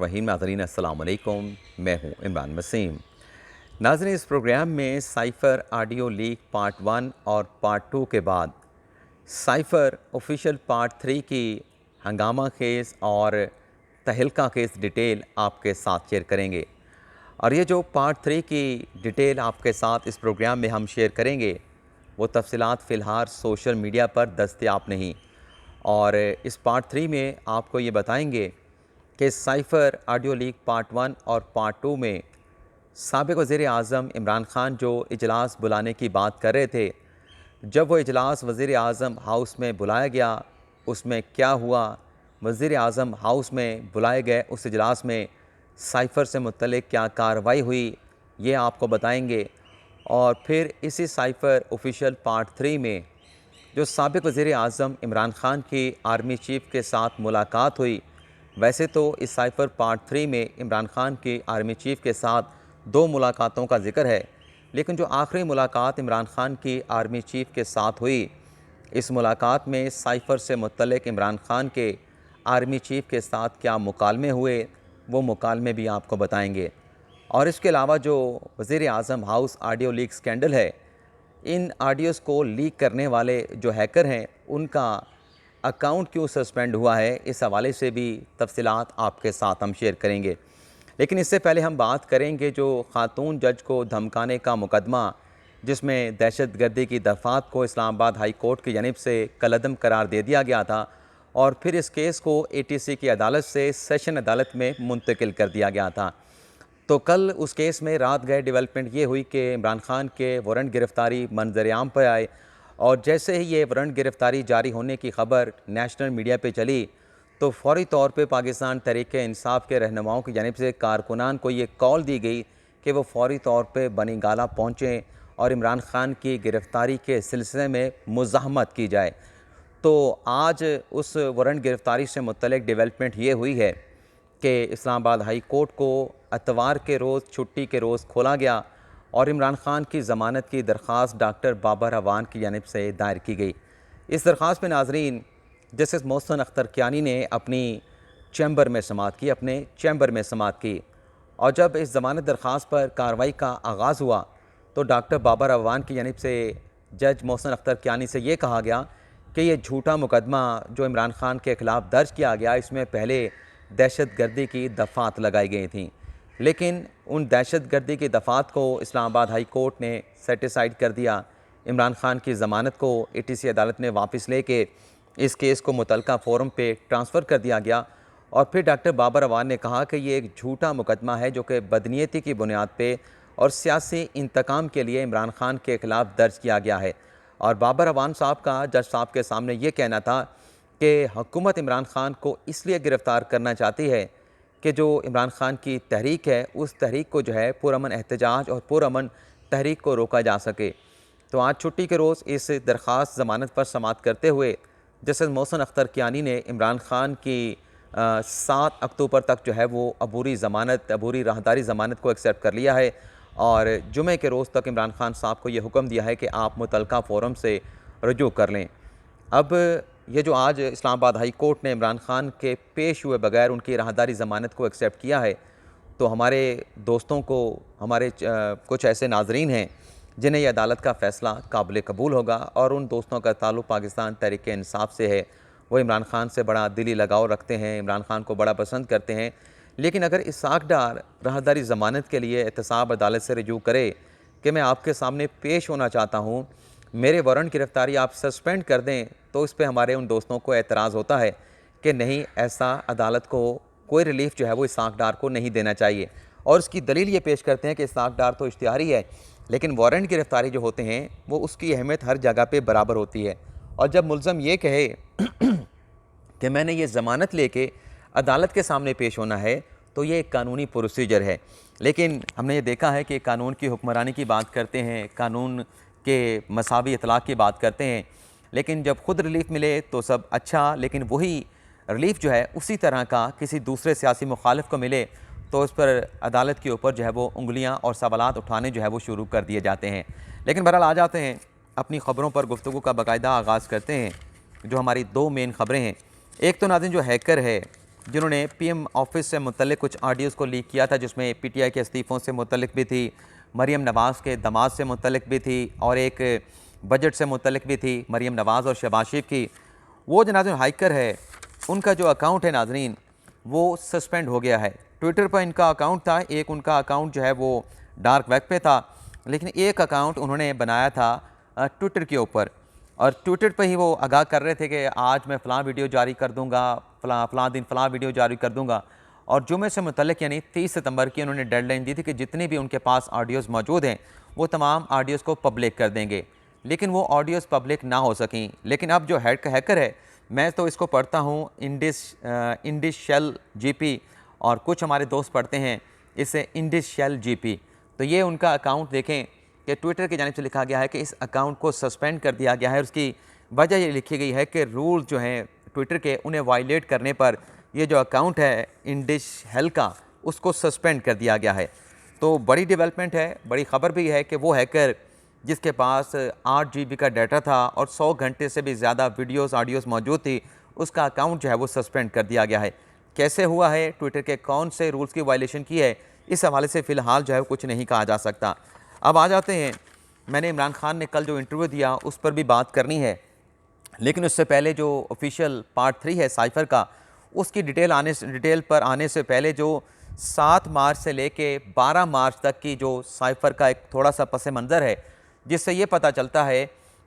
रहीम नाज़रीन अस्सलाम वालेकुम, मैं हूं इमरान वसीम। नाज़रीन, इस प्रोग्राम में साइफ़र ऑडियो लीक पार्ट 1 और पार्ट 2 के बाद साइफ़र ऑफिशियल पार्ट 3 की हंगामा खेज़ और तहलका खेज़ डिटेल आपके साथ शेयर करेंगे। और ये जो पार्ट 3 की डिटेल आपके साथ इस प्रोग्राम में हम शेयर करेंगे, वो तफ़सीलात फ़िलहाल सोशल मीडिया पर दस्तयाब नहीं। और इस पार्ट 3 में आपको ये बताएंगे कि साइफ़र ऑडियो लीक पार्ट 1 और पार्ट 2 में साबिक़ वज़ीर-ए-आज़म इमरान ख़ान जो इजलास बुलाने की बात कर रहे थे, जब वो इजलास वज़ीर-ए-आज़म हाउस में बुलाया गया, उसमें क्या हुआ, वज़ीर-ए-आज़म हाउस में बुलाए गए उस इजलास में साइफ़र से मुतल्लिक़ क्या कार्रवाई हुई, ये आपको बताएंगे। और फिर इसी साइफ़र ऑफिशियल पार्ट 3 में जो साबिक़ वज़ीर-ए-आज़म इमरान ख़ान की आर्मी चीफ़ के साथ मुलाकात हुई, वैसे तो इस साइफ़र पार्ट 3 में इमरान ख़ान की आर्मी चीफ़ के साथ 2 मुलाकातों का ज़िक्र है, लेकिन जो आखिरी मुलाकात इमरान ख़ान की आर्मी चीफ़ के साथ हुई, इस मुलाकात में साइफ़र से मुतल्लिक़ इमरान ख़ान के आर्मी चीफ़ के साथ क्या मुकालमे हुए, वो मुकालमे भी आपको बताएंगे। और इसके अलावा जो वज़ीर-ए-आज़म हाउस ऑडियो लीक स्कैंडल है, इन ऑडियोज़ को लीक करने वाले जो हैकर हैं, उनका अकाउंट क्यों सस्पेंड हुआ है, इस हवाले से भी तफ़सीलात आपके साथ हम शेयर करेंगे। लेकिन इससे पहले हम बात करेंगे जो ख़ातून जज को धमकाने का मुकदमा, जिसमें दहशतगर्दी की दफ़ात को इस्लामाबाद हाई कोर्ट की जानिब से कलअदम करार दे दिया गया था और फिर इस केस को ATC की अदालत से सेशन अदालत में मुंतकिल कर दिया गया था। तो कल उस केस में रात गए डेवलपमेंट ये हुई कि इमरान ख़ान के वारंट गिरफ़्तारी मंज़र-ए-आम पर आए और जैसे ही ये वारंट गिरफ़्तारी जारी होने की ख़बर नेशनल मीडिया पे चली, तो फ़ौरी तौर पे पाकिस्तान तहरीक-ए-इंसाफ़ के रहनुमाओं की जानिब से कारकुनान को ये कॉल दी गई कि वो फ़ौरी तौर पे बनी गाला पहुँचें और इमरान ख़ान की गिरफ़्तारी के सिलसिले में मुज़ाहमत की जाए। तो आज उस वारंट गिरफ़्तारी से मुतल्लिक़ डेवलपमेंट ये हुई है कि इस्लामाबाद हाई कोर्ट को इतवार के रोज़ छुट्टी के रोज़ खोला गया और इमरान ख़ान की ज़मानत की दरख्वास्त डॉक्टर बाबर अवान की जानिब से दायर की गई। इस दरख्वास्त में नाज़रीन जस्टिस मोहसिन अख्तर कियानी ने अपनी चैम्बर में समाअत की, अपने चैम्बर में समाअत की। और जब इस ज़मानत दरख्वास्त पर कार्रवाई का आगाज़ हुआ, तो डॉक्टर बाबर अवान की जानिब से जज मोहसिन अख्तर कियानी से ये कहा गया कि ये झूठा मुकदमा जो इमरान ख़ान के ख़िलाफ़ दर्ज किया गया, इसमें पहले दहशतगर्दी की दफ़ात लगाई गई थी, लेकिन उन दहशतगर्दी की दफ़ात को इस्लामाबाद हाई कोर्ट ने सेटिसाइड कर दिया। इमरान ख़ान की ज़मानत को ATC अदालत ने वापस लेके इस केस को मुतलका फ़ोरम पे ट्रांसफ़र कर दिया गया। और फिर डॉक्टर बाबर अवान ने कहा कि ये एक झूठा मुकदमा है जो कि बदनीयती की बुनियाद पे और सियासी इंतकाम के लिए इमरान ख़ान के ख़िलाफ़ दर्ज किया गया है। और बाबर अवान साहब का जज साहब के सामने ये कहना था कि हुकूमत इमरान ख़ान को इसलिए गिरफ़्तार करना चाहती है कि जो इमरान ख़ान की तहरीक है, उस तहरीक को जो है पुरअमन एहतजाज और पुरअमन तहरीक को रोका जा सके। तो आज छुट्टी के रोज़ इस दरख्वास्त ज़मानत पर समाअत करते हुए जस्टिस मोहसिन अख्तर कियानी ने इमरान ख़ान की 7 अक्टूबर तक जो है वो अबूरी राहदारी ज़मानत को एक्सेप्ट कर लिया है और जुमे के रोज़ तक इमरान ख़ान साहब को ये हुक्म दिया है कि आप मुतलका फ़ोरम से रजू कर लें। अब ये जो आज इस्लामाबाद हाई कोर्ट ने इमरान ख़ान के पेश हुए बगैर उनकी राहदारी ज़मानत को एक्सेप्ट किया है, तो हमारे दोस्तों को, हमारे कुछ ऐसे नाज़रीन हैं जिन्हें यह अदालत का फ़ैसला काबिल कबूल होगा और उन दोस्तों का ताल्लुक़ पाकिस्तान तहरीक-ए-इंसाफ़ से है। वो इमरान ख़ान से बड़ा दिली लगाव रखते हैं, इमरान ख़ान को बड़ा पसंद करते हैं। लेकिन अगर इसाक़ डार राहदारी ज़मानत के लिए एहतसाब अदालत से रजू करे कि मैं आपके सामने पेश होना चाहता हूँ, मेरे वारंट गिरफ़्तारी आप सस्पेंड कर दें, तो इस पे हमारे उन दोस्तों को एतराज़ होता है कि नहीं, ऐसा अदालत को कोई रिलीफ़ जो है वो इसाक़ डार को नहीं देना चाहिए। और उसकी दलील ये पेश करते हैं कि इसाक़ डार तो इश्तिहारी है, लेकिन वारंट गिरफ़्तारी जो होते हैं वो उसकी अहमियत हर जगह पे बराबर होती है। और जब मुल्ज़म ये कहे कि मैंने ये ज़मानत लेके अदालत के सामने पेश होना है, तो ये एक कानूनी प्रोसीजर है। लेकिन हमने ये देखा है कि कानून की हुक्मरानी की बात करते हैं, कानून के मसावी इतलाक़ की बात करते हैं, लेकिन जब ख़ुद रिलीफ़ मिले तो सब अच्छा, लेकिन वही रिलीफ़ जो है उसी तरह का किसी दूसरे सियासी मुखालिफ को मिले तो उस पर अदालत के ऊपर जो है वो उंगलियां और सवालात उठाने जो है वो शुरू कर दिए जाते हैं। लेकिन बहरहाल आ जाते हैं अपनी ख़बरों पर, गुफ्तगू का बाकायदा आगाज़ करते हैं। जो हमारी 2 मेन ख़बरें हैं, एक तो नाज़रीन जो हैकर है जिन्होंने पीएम ऑफिस से मुतल्लिक कुछ ऑडियोज़ को लीक किया था, जिसमें पीटीआई के इस्तीफ़ों से मुतल्लिक भी थी, मरीम नवाज़ के दमाद से मुतल्लिक भी थी और एक बजट से मुतल्लिक भी थी, मरीम नवाज़ और शहबाज शरीफ की। वो जो नाज़रीन हाइकर है, उनका जो अकाउंट है नाज़रीन, वो सस्पेंड हो गया है। ट्विटर पर इनका अकाउंट था, एक उनका अकाउंट जो है वो डार्क वेब पे था, लेकिन एक अकाउंट उन्होंने बनाया था ट्विटर के ऊपर, और ट्विटर पर ही वो आगाह कर रहे थे कि आज मैं फ़लाँ वीडियो जारी कर दूँगा, फ़लाँ दिन फ़लाँ वीडियो जारी कर दूँगा। और जुमे से मुतल्लिक यानी 30 सितंबर की उन्होंने डेडलाइन दी थी कि जितनी भी उनके पास ऑडियोज़ मौजूद हैं वो तमाम ऑडियोज़ को पब्लिक कर देंगे, लेकिन वो ऑडियोज़ पब्लिक ना हो सकें। लेकिन अब जो हैकर है, मैं तो इसको पढ़ता हूँ इंडिश शेल जीपी, और कुछ हमारे दोस्त पढ़ते हैं इसे इंडिश शेल जीपी। तो ये उनका अकाउंट देखें कि ट्विटर की जानिब से लिखा गया है कि इस अकाउंट को सस्पेंड कर दिया गया है। उसकी वजह ये लिखी गई है कि रूल जो हैं ट्विटर के, उन्हें वायलेट करने पर ये जो अकाउंट है इंडिश हेल का, उसको सस्पेंड कर दिया गया है। तो बड़ी डेवलपमेंट है, बड़ी ख़बर भी है कि वो हैकर जिसके पास 8 GB का डाटा था और 100 घंटे से भी ज़्यादा वीडियोस ऑडियोज़ मौजूद थी, उसका अकाउंट जो है वो सस्पेंड कर दिया गया है। कैसे हुआ है, ट्विटर के कौन से रूल्स की वायलेशन की है, इस हवाले से फ़िलहाल जो है कुछ नहीं कहा जा सकता। अब आ जाते हैं, मैंने इमरान खान ने कल जो इंटरव्यू दिया उस पर भी बात करनी है, लेकिन उससे पहले जो ऑफिशियल पार्ट 3 है साइफ़र का, उसकी डिटेल पर आने से पहले जो 7 मार्च से लेके 12 मार्च तक की जो साइफ़र का एक थोड़ा सा पस मंज़र है, जिससे ये पता चलता है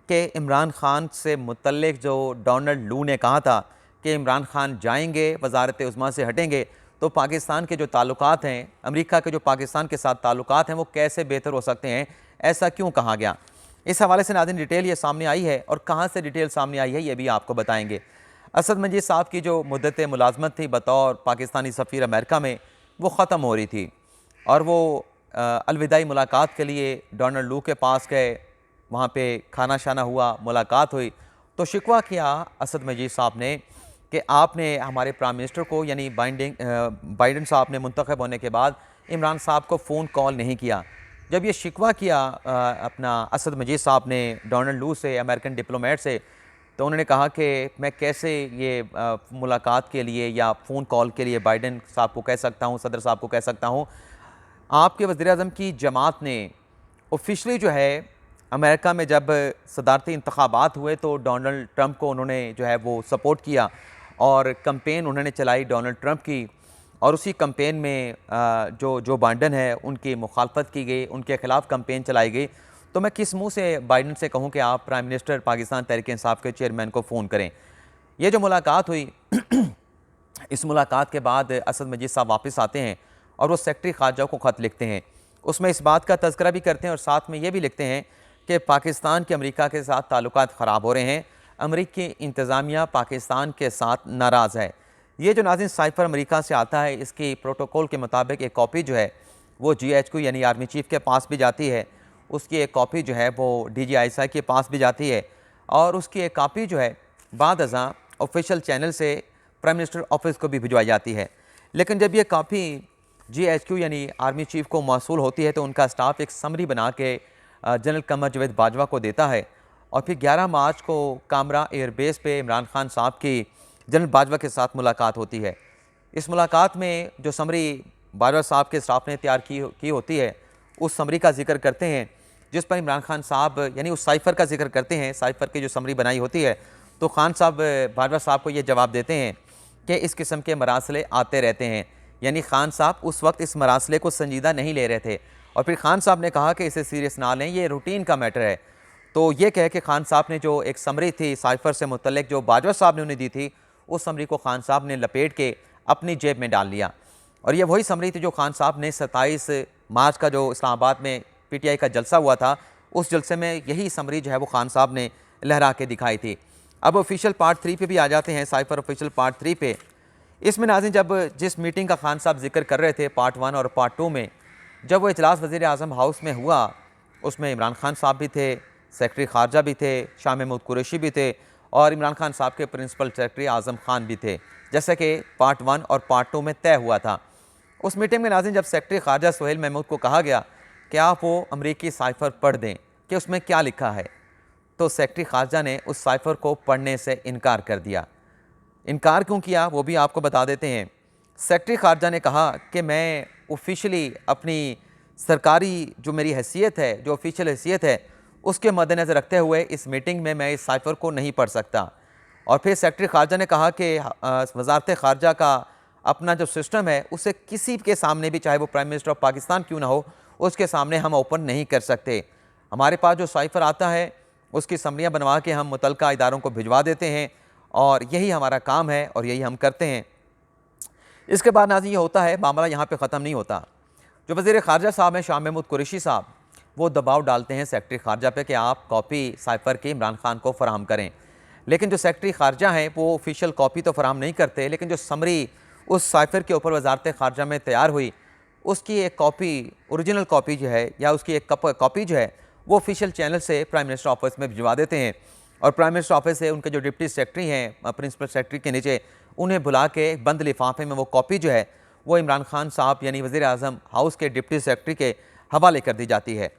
कि इमरान खान से मुतल्लिक जो डोनाल्ड लू ने कहा था कि इमरान खान जाएंगे, वज़ारत उज़्मा से हटेंगे, तो पाकिस्तान के जो ताल्लुकात हैं, अमेरिका के जो पाकिस्तान के साथ ताल्लुकात हैं, वो कैसे बेहतर हो सकते हैं, ऐसा क्यों कहा गया। इस हवाले से नाज़रीन डिटेल ये सामने आई है, और कहाँ से डिटेल सामने आई है ये भी आपको बताएंगे। असद मजीद साहब की जो मुद्दत मुलाजमत थी बतौर पाकिस्तानी सफ़ीर अमेरिका में, वो ख़त्म हो रही थी, और वो अलविदाई मुलाकात के लिए डोनाल्ड लू के पास गए, वहाँ पे खाना शाना हुआ, मुलाकात हुई, तो शिकवा किया असद मजीद साहब ने कि आपने हमारे प्राइम मिनिस्टर को यानी बाइडन साहब ने मुंतखब होने के बाद इमरान साहब को फ़ोन कॉल नहीं किया। जब ये शिकवा किया अपना असद मजीद साहब ने डोनाल्ड लू से, अमेरिकन डिप्लोमेट से, तो उन्होंने कहा कि मैं कैसे ये मुलाकात के लिए या फ़ोन कॉल के लिए बाइडन साहब को कह सकता हूँ, सदर साहब को कह सकता हूँ। आपके वज़ीर-ए-आज़म की जमात ने ऑफिशियली जो है अमेरिका में जब सदारती इंतखाबात हुए तो डोनाल्ड ट्रंप को उन्होंने जो है वो सपोर्ट किया, और कंपेन उन्होंने चलाई डोनाल्ड ट्रंप की, और उसी कंपेन में जो बाइडन है उनकी मुखालफत की गई, उनके ख़िलाफ़ कंपेन चलाई गई। तो मैं किस मुंह से बाइडन से कहूं कि आप प्राइम मिनिस्टर पाकिस्तान तहरीक-ए-इंसाफ के चेयरमैन को फ़ोन करें। ये जो मुलाकात हुई इस मुलाकात के बाद असद मजीद साहब वापस आते हैं और वो सेक्रेटरी ख़ारजा को ख़त लिखते हैं। उसमें इस बात का तज़किरा भी करते हैं और साथ में ये भी लिखते हैं कि पाकिस्तान के अमेरिका के साथ ताल्लुकात ख़राब हो रहे हैं, अमेरिकी इंतज़ामिया पाकिस्तान के साथ नाराज़ है। ये जो नाज़रीन साइफ़र अमेरिका से आता है, इसकी प्रोटोकॉल के मुताबिक एक कॉपी जो है वो GHQ यानी आर्मी चीफ़ के पास भी जाती है, उसकी एक कॉपी जो है वो DGISI के पास भी जाती है, और उसकी एक कॉपी जो है बाद अज़ां ऑफिशियल चैनल से प्राइम मिनिस्टर ऑफिस को भी भिजवाई जाती है। लेकिन जब ये कॉपी GHQ यानी आर्मी चीफ़ को मौसूल होती है तो उनका स्टाफ एक समरी बना के जनरल कमर जावेद बाजवा को देता है, और फिर 11 मार्च को कामरा एयरबेस पे इमरान खान साहब की जनरल बाजवा के साथ मुलाकात होती है। इस मुलाकात में जो समरी बाजवा साहब के स्टाफ ने तैयार की होती है, उस समरी का जिक्र करते हैं, जिस पर इमरान खान साहब यानी उस साइफ़र का जिक्र करते हैं। साइफ़र की जो समरी बनाई होती है, तो खान साहब बाजवा साहब को ये जवाब देते हैं कि इस किस्म के मरासले आते रहते हैं, यानी खान साहब उस वक्त इस मरासले को संजीदा नहीं ले रहे थे, और फिर खान साहब ने कहा कि इसे सीरियस ना लें, ये रूटीन का मैटर है। तो ये कह के खान साहब ने जो एक समरी थी साइफ़र से मुतल्लिक जो बाजवा साहब ने उन्हें दी थी, उस समरी को खान साहब ने लपेट के अपनी जेब में डाल लिया, और ये वही समरी थी जो खान साहब ने 27 मार्च का जो इस्लामाबाद में PTI का जलसा हुआ था, उस जलसे में यही समरी जो है वो खान साहब ने लहरा के दिखाई थी। अब ऑफिशियल पार्ट 3 पे भी आ जाते हैं, साइफ़र ऑफिशियल पार्ट 3 पे। इसमें नाज़रीन जब जिस मीटिंग का खान साहब जिक्र कर रहे थे पार्ट 1 और पार्ट 2 में, जब वो इजलास वज़ीर-ए-आज़म हाउस में हुआ, उसमें इमरान खान साहब भी थे, सेक्रेटरी ख़ारजा भी थे, शाह महमूद कुरैशी भी थे, और इमरान खान साहब के प्रिंसिपल सेक्रेटरी आज़म खान भी थे, जैसा कि पार्ट 1 और पार्ट 2 में तय हुआ था। उस मीटिंग में नाज़रीन जब सेक्रेटरी ख़ारजा सुहेल महमूद को कहा गया कि आप वो अमरीकी साइफ़र पढ़ दें कि उसमें क्या लिखा है, तो सेक्रेटरी ख़ारजा ने उस साइफ़र को पढ़ने से इनकार कर दिया। इनकार क्यों किया वो भी आपको बता देते हैं। सेक्रेटरी ख़ारजा ने कहा कि मैं ऑफिशियली अपनी सरकारी जो मेरी हैसियत है, जो ऑफिशियल हैसियत है, उसके मद्देनज़र रखते हुए इस मीटिंग में मैं इस साइफ़र को नहीं पढ़ सकता। और फिर सेक्रेटरी ख़ारजा ने कहा कि वज़ारत ख़ारजा का अपना जो सिस्टम है उसे किसी के सामने भी, चाहे वो प्राइम मिनिस्टर ऑफ पाकिस्तान क्यों ना हो, उसके सामने हम ओपन नहीं कर सकते। हमारे पास जो साइफ़र आता है उसकी समरियाँ बनवा के हम मुतल्लिका इदारों को भिजवा देते हैं और यही हमारा काम है और यही हम करते हैं। इसके बाद नाज़रीन ये होता है, मामला यहाँ पे ख़त्म नहीं होता। जो वज़ीर ख़ारजा साहब हैं शाह महमूद कुरैशी साहब, वो दबाव डालते हैं सेक्रेटरी ख़ारजा पे कि आप कॉपी साइफ़र की इमरान खान को फ़राहम करें। लेकिन जो सेक्रेटरी ख़ारजा हैं वो ऑफिशियल कॉपी तो फ़राहम नहीं करते, लेकिन जो समरी उस साइफ़र के ऊपर वज़ारत ख़ारजा में तैयार हुई, उसकी एक कॉपी, ओरिजिनल कॉपी जो है या उसकी एक कॉपी जो है वो ऑफिशियल चैनल से प्राइम मिनिस्टर ऑफिस में भिजवा देते हैं और प्राइम मिनिस्टर ऑफिस से उनके जो डिप्टी सेक्रेटरी हैं प्रिंसिपल सेक्रेटरी के नीचे, उन्हें बुला के बंद लिफाफे में वो कॉपी जो है वो इमरान खान साहब यानी वज़ीर आज़म हाउस के डिप्टी सेक्रेटरी के हवाले कर दी जाती है।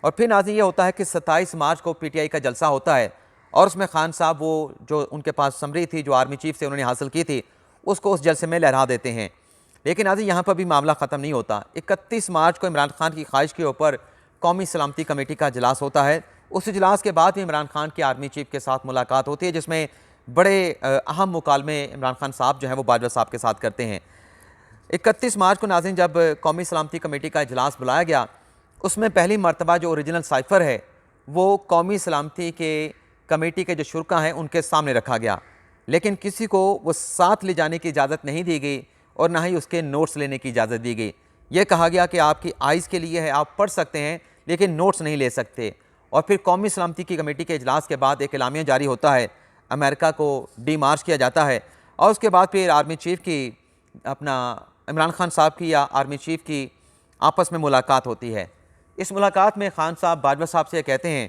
और फिर नाज़रीन ये होता है कि 27 मार्च को PTI का जलसा होता है और उसमें खान साहब वो जो उनके पास समरी थी, जो आर्मी चीफ से उन्होंने हासिल की थी, उसको उस जलसे में लहरा देते हैं। लेकिन नाज़रीन यहाँ पर भी मामला ख़त्म नहीं होता। 31 मार्च को इमरान खान की ख्वाहिश के ऊपर कौमी सलामती कमेटी का इजलास होता है। उस इजलास के बाद भी इमरान खान की आर्मी चीफ के साथ मुलाकात होती है, जिसमें बड़े अहम मुकालमे इमरान खान साहब जो हैं वो बाजवा साहब के साथ करते हैं। 31 मार्च को नाज़रीन जब कौमी सलामती कमेटी का इजलास बुलाया गया, उसमें पहली मरतबा जो ओरिजिनल साइफ़र है वो कौमी सलामती के कमेटी के जो शुरा हैं उनके सामने रखा गया, लेकिन किसी को वो साथ ले जाने की इजाज़त नहीं दी गई और ना ही उसके नोट्स लेने की इजाज़त दी गई। ये कहा गया कि आपकी आइज़ के लिए है, आप पढ़ सकते हैं लेकिन नोट्स नहीं ले सकते। और फिर कौमी सलामती की कमेटी के इजलास के बाद एक एलामिया जारी होता है, अमेरिका को डीमार्च किया जाता है और उसके बाद फिर आर्मी चीफ की, अपना इमरान खान साहब की या आर्मी चीफ की आपस में मुलाकात होती है। इस मुलाकात में खान साहब बाजवा साहब से कहते हैं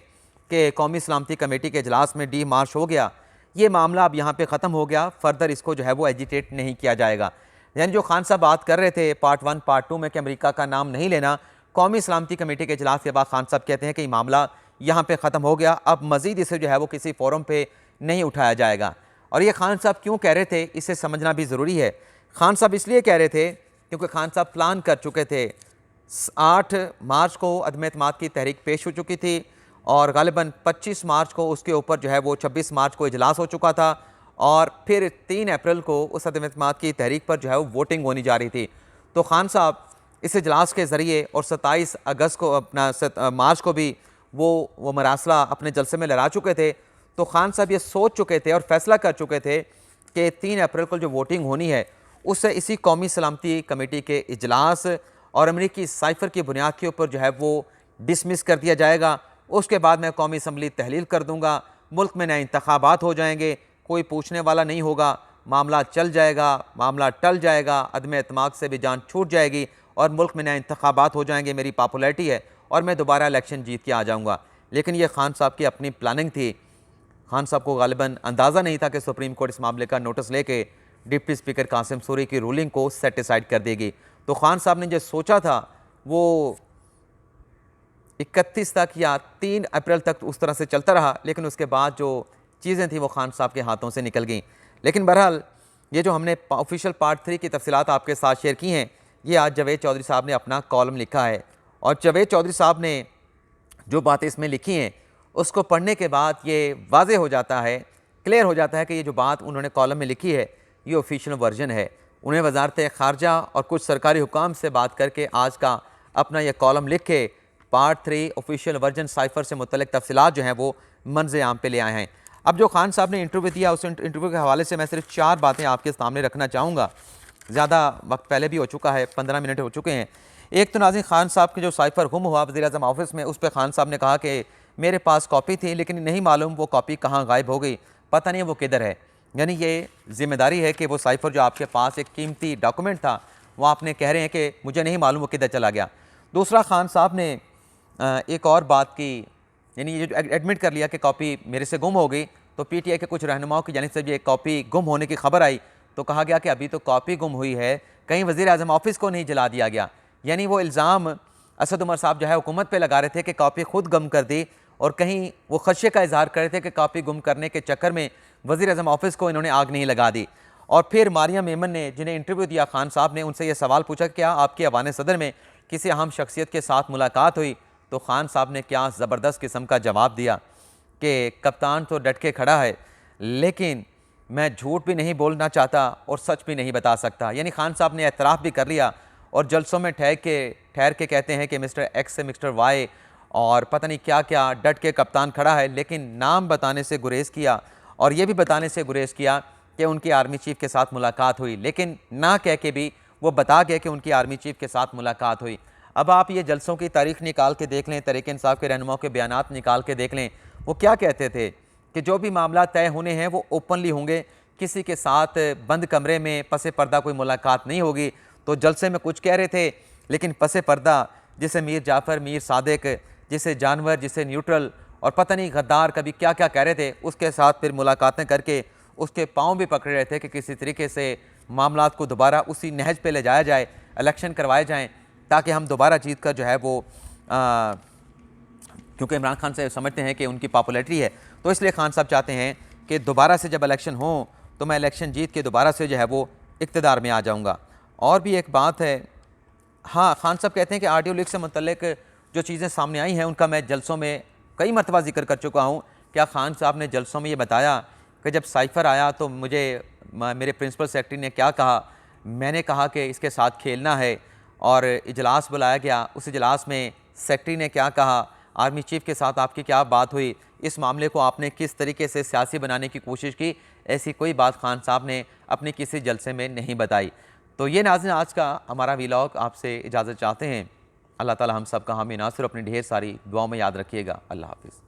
कि कौमी सलामती कमेटी के इजलास में डीमार्च हो गया, ये मामला अब यहाँ पे ख़त्म हो गया, फ़र्दर इसको जो है वो एजिटेट नहीं किया जाएगा। यानी जो खान साहब बात कर रहे थे पार्ट 1 पार्ट 2 में कि अमेरिका का नाम नहीं लेना, कौमी सलामती कमेटी के इजलास के बाद खान साहब कहते हैं कि मामला यहाँ पे ख़त्म हो गया, अब मज़ीद इसे जो है वो किसी फोरम पे नहीं उठाया जाएगा। और ये खान साहब क्यों कह रहे थे, इसे समझना भी ज़रूरी है। खान साहब इसलिए कह रहे थे क्योंकि खान साहब प्लान कर चुके थे। 8 मार्च को अदम एतमाद की तहरीक पेश हो चुकी थी और गालिबन 25 मार्च को उसके ऊपर जो है वो 26 मार्च को इजलास हो चुका था और फिर 3 अप्रैल को उस अदम एतमाद की तहरीक पर जो है वो वोटिंग होनी जा रही थी। तो खान साहब इस इजलास के ज़रिए और 27 अगस्त को, अपना मार्च को भी वो मरासला अपने जलसे में लहरा चुके थे। तो खान साहब ये सोच चुके थे और फैसला कर चुके थे कि 3 अप्रैल को जो वोटिंग होनी है उससे इसी कौमी सलामती कमेटी के इजलास और अमरीकी साइफ़र की बुनियाद के ऊपर जो है वो डिसमिस कर दिया जाएगा। उसके बाद मैं कौमी असम्बली तहलील कर दूँगा, मुल्क में नए इंतखाबात हो जाएंगे, कोई पूछने वाला नहीं होगा, मामला चल जाएगा, मामला टल जाएगा, अदम एतमाद से भी जान छूट जाएगी और मुल्क में नए इंतखाबात हो जाएंगे, मेरी पॉपुलैरिटी है और मैं दोबारा इलेक्शन जीत के आ जाऊँगा। लेकिन ये खान साहब की अपनी प्लानिंग थी। खान साहब को गालिबन अंदाज़ा नहीं था कि सुप्रीम कोर्ट इस मामले का नोटिस लेके डिप्टी स्पीकर कासिम सूरी की रूलिंग को सेटिसाइड कर देगी। तो खान साहब ने जो सोचा था वो 31 तक या 3 अप्रैल तक उस तरह से चलता रहा, लेकिन उसके बाद जो चीज़ें थी वो खान साहब के हाथों से निकल गईं। लेकिन बहरहाल ये जो हमने ऑफिशियल पार्ट 3 की तफसीलात आपके साथ शेयर की हैं, ये आज जावेद चौधरी साहब ने अपना कॉलम लिखा है और जावेद चौधरी साहब ने जो बातें इसमें लिखी हैं उसको पढ़ने के बाद ये वाज़ेह हो जाता है, क्लियर हो जाता है कि ये जो बात उन्होंने कॉलम में लिखी है ये ऑफिशियल वर्जन है। उन्हें वजारत ख़ारजा और कुछ सरकारी हुकाम से बात करके आज का अपना यह कॉलम लिख के पार्ट 3 ऑफिशियल वर्जन साइफ़र से मुतल्लिक़ तफसीलात जो हैं वो मंज़र आम पे ले आए हैं। अब जो खान साहब ने इंटरव्यू दिया उस इंटरव्यू के हवाले से मैं सिर्फ 4 बातें आपके सामने रखना चाहूँगा। ज़्यादा वक्त पहले भी हो चुका है, 15 मिनट हो चुके हैं। एक तो नाज़रीन खान साहब के जो साइफ़र गुम हुआ वज़ीर-ए-आज़म ऑफिस में, उस पर खान साहब ने कहा कि मेरे पास कॉपी थी लेकिन नहीं मालूम वो कॉपी कहाँ गायब हो गई, पता नहीं वो किधर है। यानी ये ज़िम्मेदारी है कि वो साइफ़र जो आपके पास एक कीमती डॉक्यूमेंट था वो आपने कह रहे हैं कि मुझे नहीं मालूम वो किधर चला गया। दूसरा, खान साहब ने एक और बात की, यानी ये जो एडमिट कर लिया कि कॉपी मेरे से गुम हो गई। तो PTI के कुछ रहनुमाओं की जानिब से ये कॉपी गुम होने की खबर आई तो कहा गया कि अभी तो कॉपी गुम हुई है, कहीं वज़ीर-ए-आज़म ऑफिस को नहीं जला दिया गया। यानी वो इल्ज़ाम असद उमर साहब जो है हुकूमत पे लगा रहे थे कि कॉपी खुद गुम कर दी और कहीं वो खदशे का इजहार कर रहे थे कि कॉपी गुम करने के चक्कर में वज़ीर-ए-आज़म ऑफिस को इन्होंने आग नहीं लगा दी। और फिर मारिया मेमन ने, जिन्हें इंटरव्यू दिया खान साहब ने, उनसे यह सवाल पूछा क्या आपकी ऐवान सदर में किसी अहम शख्सियत के साथ मुलाकात हुई? तो खान साहब ने क्या ज़बरदस्त किस्म का जवाब दिया कि कप्तान तो डट के खड़ा है, लेकिन मैं झूठ भी नहीं बोलना चाहता और सच भी नहीं बता सकता। यानी खान साहब ने एतराफ़ भी कर लिया और जलसों में ठहर के कहते हैं कि मिस्टर एक्स से मिस्टर वाई और पता नहीं क्या क्या डट के कप्तान खड़ा है, लेकिन नाम बताने से गुरेज़ किया और ये भी बताने से गुरेज़ किया कि उनकी आर्मी चीफ़ के साथ मुलाकात हुई, लेकिन ना कह के भी वो बता गए कि उनकी आर्मी चीफ़ के साथ मुलाकात हुई। अब आप ये जलसों की तारीख निकाल के देख लें, तहरीक इंसाफ के रहनुमाओं के बयानात निकाल के देख लें, वो क्या कहते थे कि जो भी मामला तय होने हैं वो ओपनली होंगे, किसी के साथ बंद कमरे में पसे पर्दा कोई मुलाकात नहीं होगी। तो जलसे में कुछ कह रहे थे, लेकिन पसे पर्दा जिसे मीर जाफ़र, मीर सादिक, जिसे जानवर, जिसे न्यूट्रल और पता नहीं गद्दार कभी क्या क्या कह रहे थे, उसके साथ फिर मुलाकातें करके उसके पाँव भी पकड़ रहे थे कि किसी तरीके से मामलात को दोबारा उसी नहज पे ले जाया जाए, इलेक्शन करवाए जाएँ ताकि हम दोबारा जीत कर जो है वो क्योंकि इमरान खान से समझते हैं कि उनकी पॉपुलैरिटी है, तो इसलिए खान साहब चाहते हैं कि दोबारा से जब इलेक्शन हो तो मैं इलेक्शन जीत के दोबारा से जो है वो इक़्तिदार में आ जाऊँगा। और भी एक बात है, हाँ, खान साहब कहते हैं कि ऑडियो लीक से मुतल्लिक जो चीज़ें सामने आई हैं उनका मैं जलसों में कई मरतबा जिक्र कर चुका हूँ। क्या खान साहब ने जलसों में ये बताया कि जब साइफ़र आया तो मुझे मेरे प्रिंसिपल सेक्रेटरी ने क्या कहा, मैंने कहा कि इसके साथ खेलना है और इजलास बुलाया गया, उस इजलास में सेक्रेटरी ने क्या कहा, आर्मी चीफ़ के साथ आपकी क्या बात हुई, इस मामले को आपने किस तरीके से सियासी बनाने की कोशिश की, ऐसी कोई बात खान साहब ने अपने किसी जलसे में नहीं बताई। तो ये नाज़रीन आज का हमारा व्लॉग, आपसे इजाज़त चाहते हैं। अल्लाह ताला हम सब का हामी नासिर, अपनी ढेर सारी दुआओं में याद रखिएगा। अल्लाह हाफ़िज़।